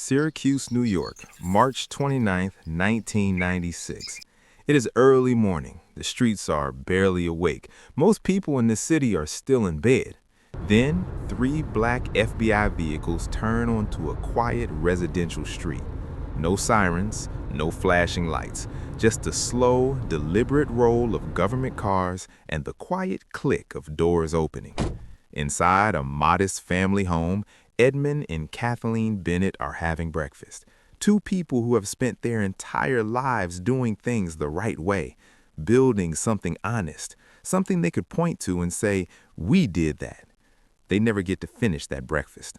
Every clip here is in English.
Syracuse, New York, March 29th, 1996. It is early morning. The streets are barely awake. Most people in the city are still in bed. Then, three black FBI vehicles turn onto a quiet residential street. No sirens, no flashing lights, just a slow, deliberate roll of government cars and the quiet click of doors opening. Inside a modest family home, Edmund and Kathleen Bennett are having breakfast. Two people who have spent their entire lives doing things the right way, building something honest, something they could point to and say, "We did that." They never get to finish that breakfast.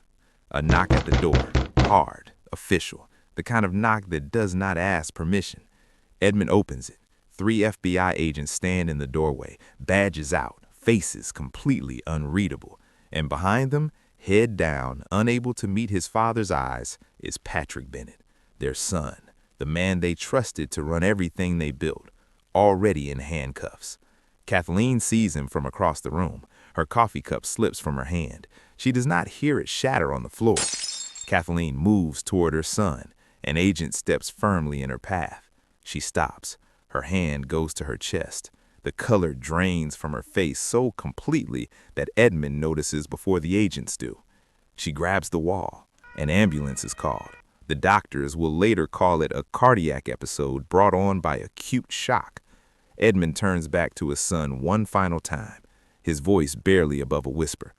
A knock at the door, hard, official, the kind of knock that does not ask permission. Edmund opens it. Three FBI agents stand in the doorway, badges out, faces completely unreadable. And behind them, head down, unable to meet his father's eyes, is Patrick Bennett, their son, the man they trusted to run everything they built, already in handcuffs. Kathleen sees him from across the room. Her coffee cup slips from her hand. She does not hear it shatter on the floor. Kathleen moves toward her son. An agent steps firmly in her path. She stops. Her hand goes to her chest. The color drains from her face so completely that Edmund notices before the agents do. She grabs the wall. An ambulance is called. The doctors will later call it a cardiac episode brought on by acute shock. Edmund turns back to his son one final time, his voice barely above a whisper.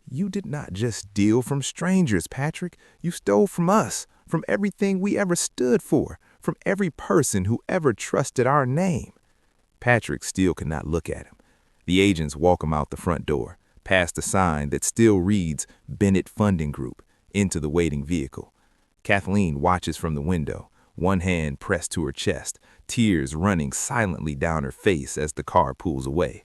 "You did not just steal from strangers, Patrick. You stole from us, from everything we ever stood for, from every person who ever trusted our name." Patrick still could not look at him. The agents walk him out the front door, past a sign that still reads Bennett Funding Group, into the waiting vehicle. Kathleen watches from the window, one hand pressed to her chest, tears running silently down her face as the car pulls away.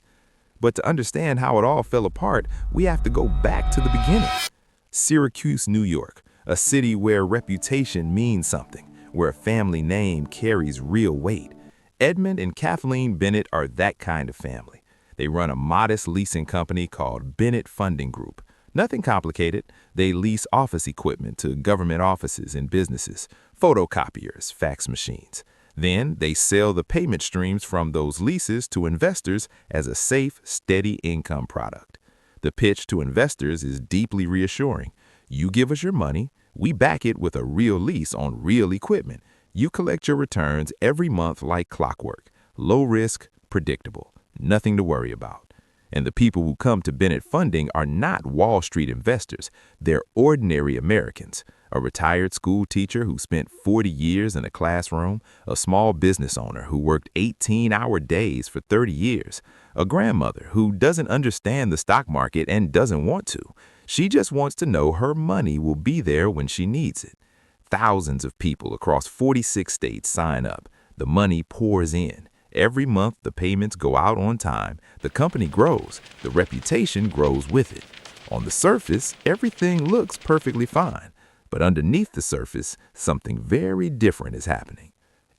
But to understand how it all fell apart, we have to go back to the beginning. Syracuse, New York, a city where reputation means something, where a family name carries real weight. Edmund and Kathleen Bennett are that kind of family. They run a modest leasing company called Bennett Funding Group. Nothing complicated. They lease office equipment to government offices and businesses, photocopiers, fax machines. Then they sell the payment streams from those leases to investors as a safe, steady income product. The pitch to investors is deeply reassuring. You give us your money, we back it with a real lease on real equipment. You collect your returns every month like clockwork. Low risk, predictable, nothing to worry about. And the people who come to Bennett Funding are not Wall Street investors. They're ordinary Americans. A retired school teacher who spent 40 years in a classroom, a small business owner who worked 18-hour days for 30 years, a grandmother who doesn't understand the stock market and doesn't want to. She just wants to know her money will be there when she needs it. Thousands of people across 46 states sign up. The money pours in. Every month, the payments go out on time. The company grows. The reputation grows with it. On the surface, everything looks perfectly fine. But underneath the surface, something very different is happening.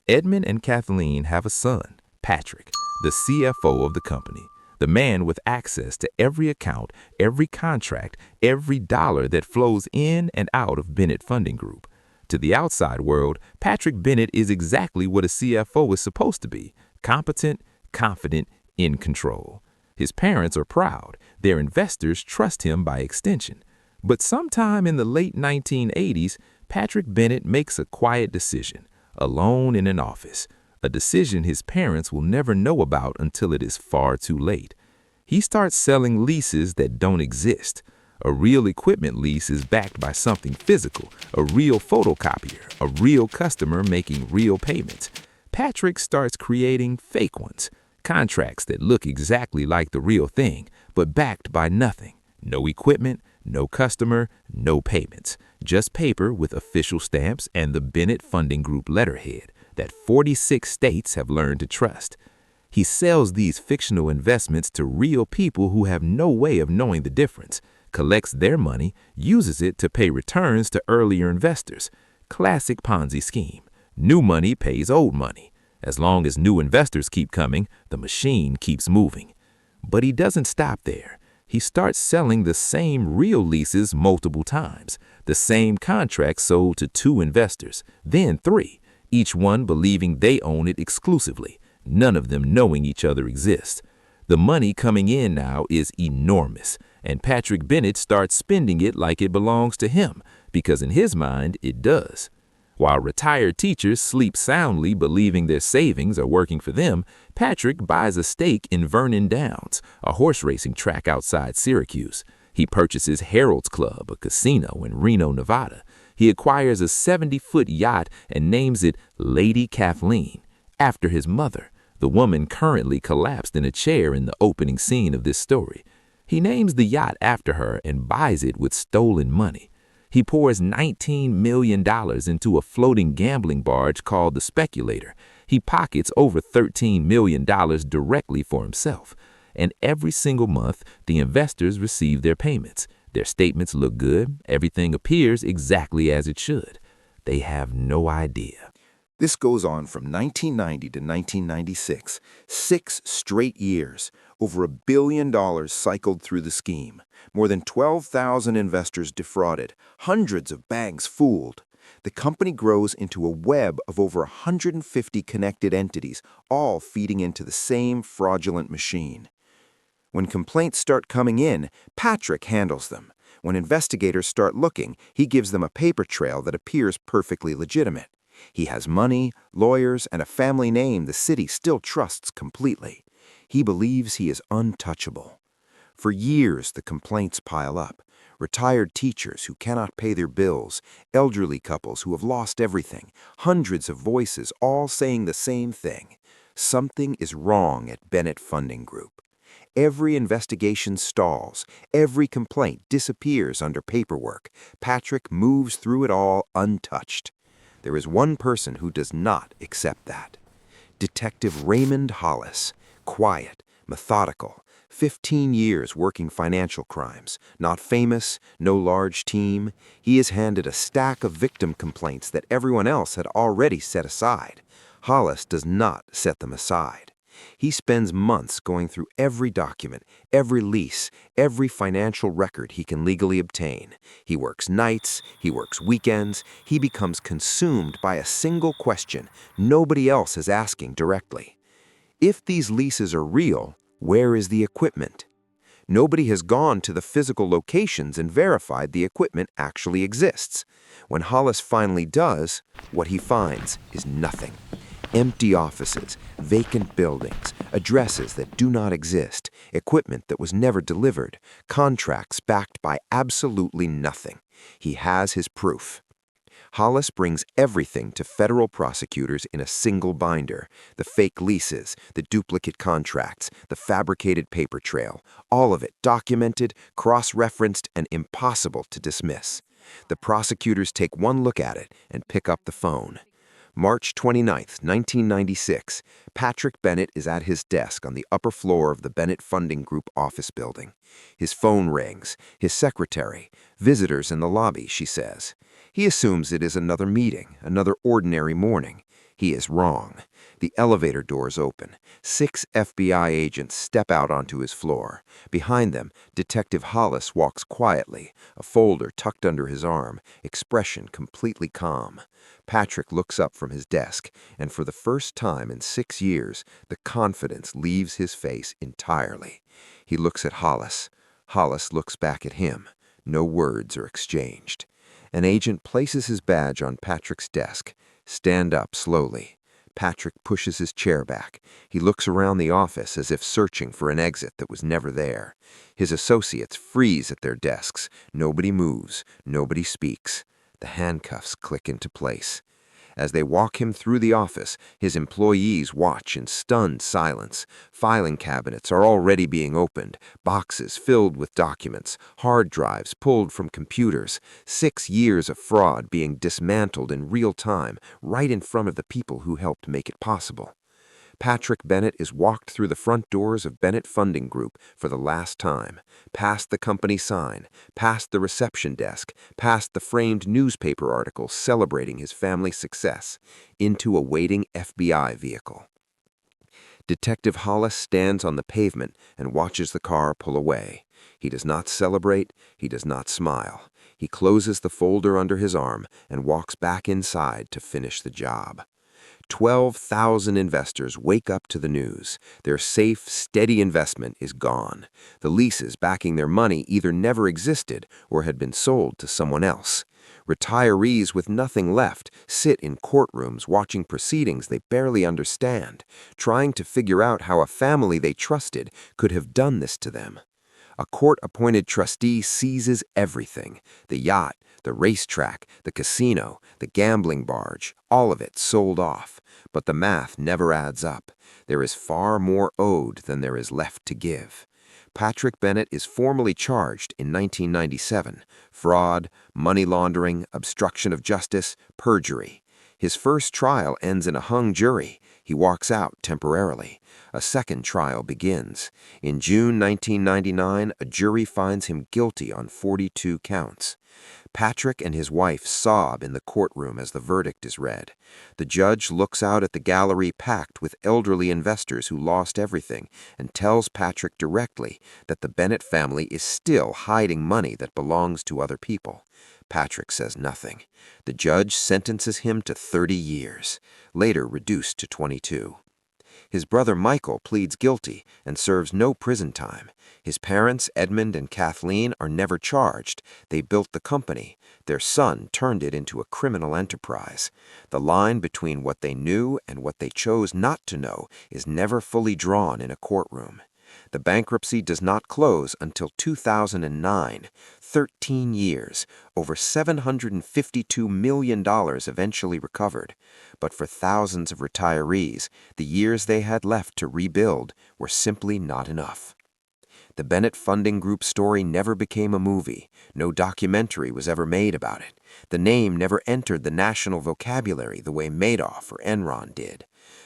Edmund and Kathleen have a son, Patrick, the CFO of the company, the man with access to every account, every contract, every dollar that flows in and out of Bennett Funding Group. To the outside world, Patrick Bennett is exactly what a CFO is supposed to be: competent, confident, in control. His parents are proud. Their investors trust him by extension. But sometime in the late 1980s, Patrick Bennett makes a quiet decision, alone in an office, a decision his parents will never know about until it is far too late. He starts selling leases that don't exist. A real equipment lease is backed by something physical, a real photocopier, a real customer making real payments. Patrick starts creating fake ones, contracts that look exactly like the real thing, but backed by nothing. No equipment, no customer, no payments. Just paper with official stamps and the Bennett Funding Group letterhead that 46 states have learned to trust. He sells these fictional investments to real people who have no way of knowing the difference, collects their money, uses it to pay returns to earlier investors. Classic Ponzi scheme. New money pays old money. As long as new investors keep coming, the machine keeps moving. But he doesn't stop there. He starts selling the same real leases multiple times, the same contract sold to 2 investors, then 3, each one believing they own it exclusively, none of them knowing each other exists. The money coming in now is enormous, and Patrick Bennett starts spending it like it belongs to him, because in his mind it does. While retired teachers sleep soundly believing their savings are working for them, Patrick buys a stake in Vernon Downs, a horse racing track outside Syracuse. He purchases Harold's Club, a casino in Reno, Nevada. He acquires a 70-foot yacht and names it Lady Kathleen, after his mother, the woman currently collapsed in a chair in the opening scene of this story. He names the yacht after her and buys it with stolen money. He pours $19 million into a floating gambling barge called the Speculator. He pockets over $13 million directly for himself. And every single month, the investors receive their payments. Their statements look good. Everything appears exactly as it should. They have no idea. This goes on from 1990 to 1996, 6 straight years. Over $1 billion cycled through the scheme. More than 12,000 investors defrauded, hundreds of banks fooled. The company grows into a web of over 150 connected entities, all feeding into the same fraudulent machine. When complaints start coming in, Patrick handles them. When investigators start looking, he gives them a paper trail that appears perfectly legitimate. He has money, lawyers, and a family name the city still trusts completely. He believes he is untouchable. For years, the complaints pile up. Retired teachers who cannot pay their bills, elderly couples who have lost everything, hundreds of voices all saying the same thing. Something is wrong at Bennett Funding Group. Every investigation stalls. Every complaint disappears under paperwork. Patrick moves through it all untouched. There is one person who does not accept that. Detective Raymond Hollis. Quiet, methodical, 15 years working financial crimes. Not famous, no large team. He is handed a stack of victim complaints that everyone else had already set aside. Hollis does not set them aside. He spends months going through every document, every lease, every financial record he can legally obtain. He works nights, he works weekends, he becomes consumed by a single question nobody else is asking directly. If these leases are real, where is the equipment? Nobody has gone to the physical locations and verified the equipment actually exists. When Hollis finally does, what he finds is nothing. Empty offices, vacant buildings, addresses that do not exist, equipment that was never delivered, contracts backed by absolutely nothing. He has his proof. Hollis brings everything to federal prosecutors in a single binder. The fake leases, the duplicate contracts, the fabricated paper trail, all of it documented, cross-referenced, and impossible to dismiss. The prosecutors take one look at it and pick up the phone. March 29, 1996, Patrick Bennett is at his desk on the upper floor of the Bennett Funding Group office building. His phone rings. His secretary. Visitors in the lobby, she says. He assumes it is another meeting, another ordinary morning. He is wrong. The elevator doors open. 6 FBI agents step out onto his floor. Behind them, Detective Hollis walks quietly, a folder tucked under his arm, expression completely calm. Patrick looks up from his desk, and for the first time in 6 years, the confidence leaves his face entirely. He looks at Hollis. Hollis looks back at him. No words are exchanged. An agent places his badge on Patrick's desk. Stand up slowly. Patrick pushes his chair back. He looks around the office as if searching for an exit that was never there. His associates freeze at their desks. Nobody moves. Nobody speaks. The handcuffs click into place. As they walk him through the office, his employees watch in stunned silence. Filing cabinets are already being opened, boxes filled with documents, hard drives pulled from computers, 6 years of fraud being dismantled in real time right in front of the people who helped make it possible. Patrick Bennett is walked through the front doors of Bennett Funding Group for the last time, past the company sign, past the reception desk, past the framed newspaper articles celebrating his family's success, into a waiting FBI vehicle. Detective Hollis stands on the pavement and watches the car pull away. He does not celebrate, he does not smile. He closes the folder under his arm and walks back inside to finish the job. 12,000 investors wake up to the news. Their safe, steady investment is gone. The leases backing their money either never existed or had been sold to someone else. Retirees with nothing left sit in courtrooms watching proceedings they barely understand, trying to figure out how a family they trusted could have done this to them. A court-appointed trustee seizes everything: the yacht, the racetrack, the casino, the gambling barge, all of it sold off. But the math never adds up. There is far more owed than there is left to give. Patrick Bennett is formally charged in 1997: fraud, money laundering, obstruction of justice, perjury. His first trial ends in a hung jury. He walks out temporarily. A second trial begins. In June 1999, a jury finds him guilty on 42 counts. Patrick and his wife sob in the courtroom as the verdict is read. The judge looks out at the gallery packed with elderly investors who lost everything and tells Patrick directly that the Bennett family is still hiding money that belongs to other people. Patrick says nothing. The judge sentences him to 30 years, later reduced to 22. His brother Michael pleads guilty and serves no prison time. His parents, Edmund and Kathleen, are never charged. They built the company. Their son turned it into a criminal enterprise. The line between what they knew and what they chose not to know is never fully drawn in a courtroom. The bankruptcy does not close until 2009, 13 years, over $752 million eventually recovered. But for thousands of retirees, the years they had left to rebuild were simply not enough. The Bennett Funding Group story never became a movie. No documentary was ever made about it. The name never entered the national vocabulary the way Madoff or Enron did.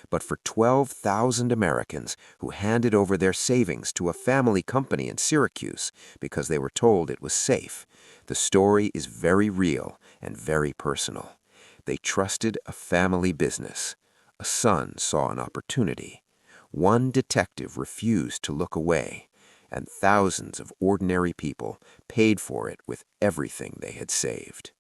But for 12,000 Americans who handed over their savings to a family company in Syracuse because they were told it was safe, the story is very real and very personal. They trusted a family business. A son saw an opportunity. One detective refused to look away, and thousands of ordinary people paid for it with everything they had saved.